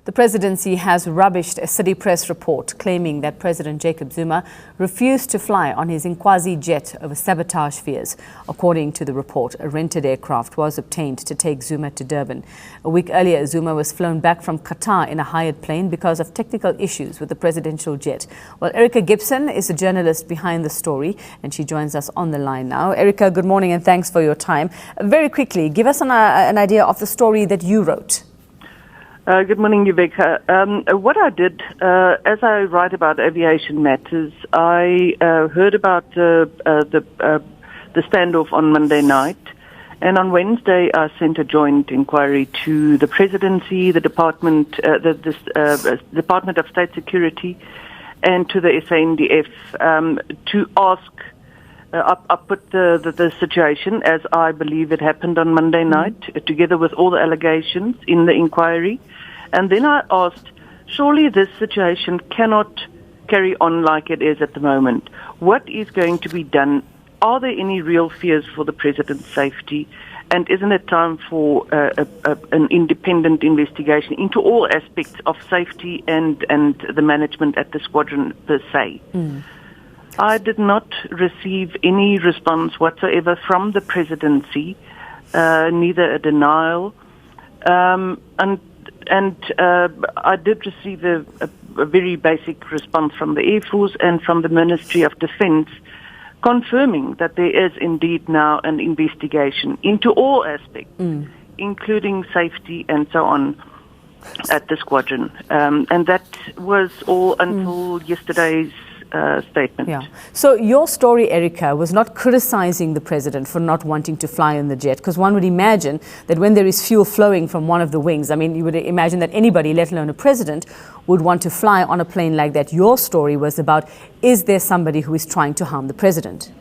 The presidency has rubbished a city press report claiming that President Jacob Zuma refused to fly on his Inkwazi jet over sabotage fears. According to the report, a rented aircraft was obtained to take Zuma to Durban. A week earlier, Zuma was flown back from Qatar in a hired plane because of technical issues with the presidential jet. Well, Erika Gibson is the journalist behind the story, and she joins us on the line now. Erika, good morning and thanks for your time. Very quickly, give us an idea of the story that you wrote. Good morning, Erika. What I did, as I write about aviation matters, I heard about the standoff on Monday night, and on Wednesday I sent a joint inquiry to the Presidency, the Department of State Security, and to the SANDF to ask. I put the situation as I believe it happened on Monday night, together with all the allegations in the inquiry. And then I asked, surely this situation cannot carry on like it is at the moment. What is going to be done? Are there any real fears for the president's safety? And isn't it time for an independent investigation into all aspects of safety and the management at the squadron per se? I did not receive any response whatsoever from the presidency, neither a denial, and I did receive a very basic response from the Air Force and from the Ministry of Defence, confirming that there is indeed now an investigation into all aspects, including safety and so on, at the squadron. And that was all until yesterday's statement. Yeah. So your story, Erika, was not criticizing the president for not wanting to fly in the jet, because one would imagine that when there is fuel flowing from one of the wings, I mean, you would imagine that anybody, let alone a president, would want to fly on a plane like that. Your story was about, is there somebody who is trying to harm the president?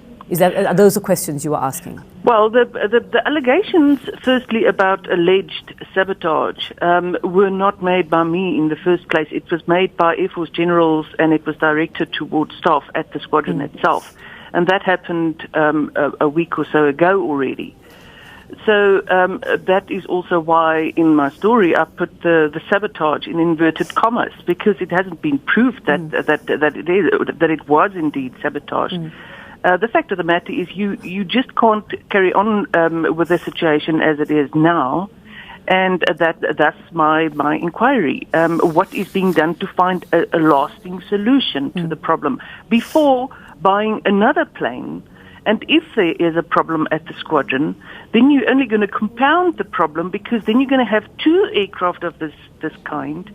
Are those the questions you were asking? Well, the allegations, firstly, about alleged sabotage were not made by me in the first place. It was made by Air Force generals, and it was directed towards staff at the squadron itself. And that happened a week or so ago already. So that is also why in my story I put the sabotage in inverted commas, because it hasn't been proved that it was indeed sabotage. The fact of the matter is you just can't carry on with the situation as it is now, and that's my inquiry. What is being done to find a lasting solution to the problem before buying another plane? And if there is a problem at the squadron, then you're only going to compound the problem, because then you're going to have two aircraft of this kind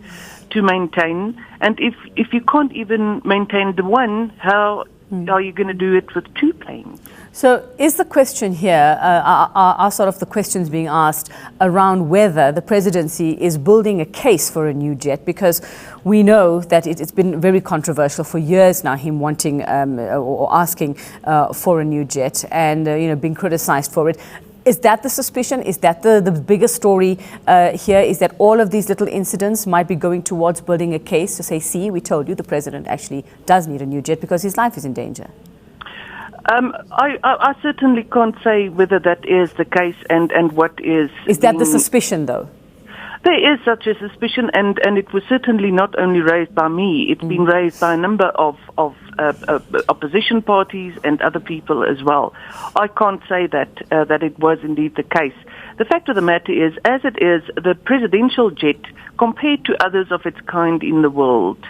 to maintain. And if you can't even maintain the one, how are you going to do it with two planes? So is the question here, are sort of the questions being asked around whether the presidency is building a case for a new jet? Because we know that it's been very controversial for years now, him wanting or asking for a new jet, and being criticized for it. Is that the suspicion? Is that the bigger story here? Is that all of these little incidents might be going towards building a case to say, see, we told you the president actually does need a new jet because his life is in danger? I certainly can't say whether that is the case and what is... Is that the suspicion, though? There is such a suspicion, and it was certainly not only raised by me. It's been raised by a number of opposition parties and other people as well. I can't say that it was indeed the case. The fact of the matter is, as it is, the presidential jet, compared to others of its kind in the world,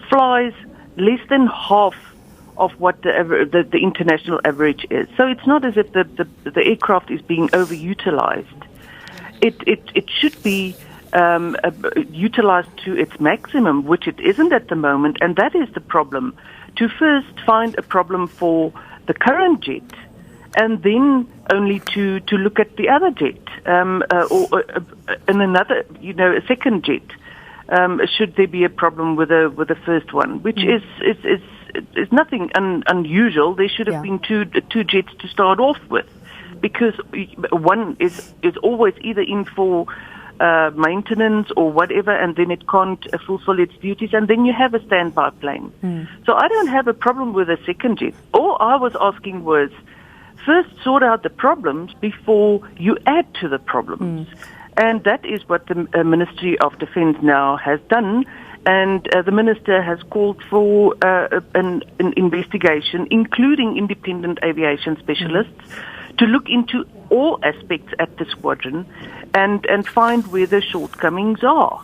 flies less than half of what the international average is. So it's not as if the aircraft is being overutilized. It should be utilized to its maximum, which it isn't at the moment, and that is the problem. To first find a problem for the current jet, and then only to look at the other jet, or in another, a second jet, should there be a problem with the first one, which is nothing unusual. There should have been two jets to start off with, because one is always either in for maintenance or whatever, and then it can't fulfill its duties, and then you have a standby plane. So I don't have a problem with a second jet. All I was asking was, first sort out the problems before you add to the problems. And that is what the Ministry of Defence now has done. And the Minister has called for an investigation, including independent aviation specialists, to look into all aspects at the squadron and find where the shortcomings are.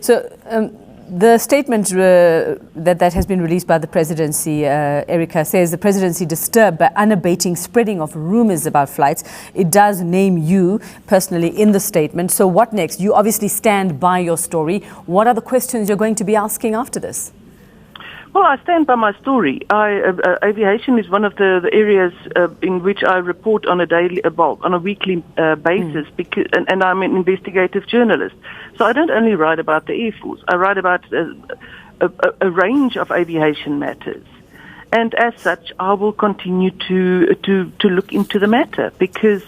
So the statement that has been released by the Presidency, Erika, says the Presidency disturbed by unabating spreading of rumours about flights. It does name you personally in the statement. So what next? You obviously stand by your story. What are the questions you're going to be asking after this? Well, I stand by my story. Aviation is one of the areas in which I report on a weekly basis, because, and I'm an investigative journalist. So I don't only write about the Air Force. I write about a range of aviation matters, and as such, I will continue to look into the matter, because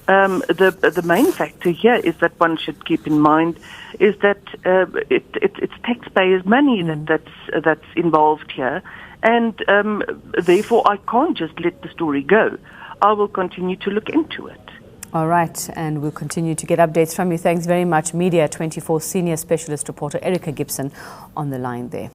the main factor here is that one should keep in mind is that it's taxpayers' money that's involved here, and therefore I can't just let the story go. I will continue to look into it. All right, and we'll continue to get updates from you. Thanks very much. Media 24 Senior Specialist Reporter Erika Gibson on the line there.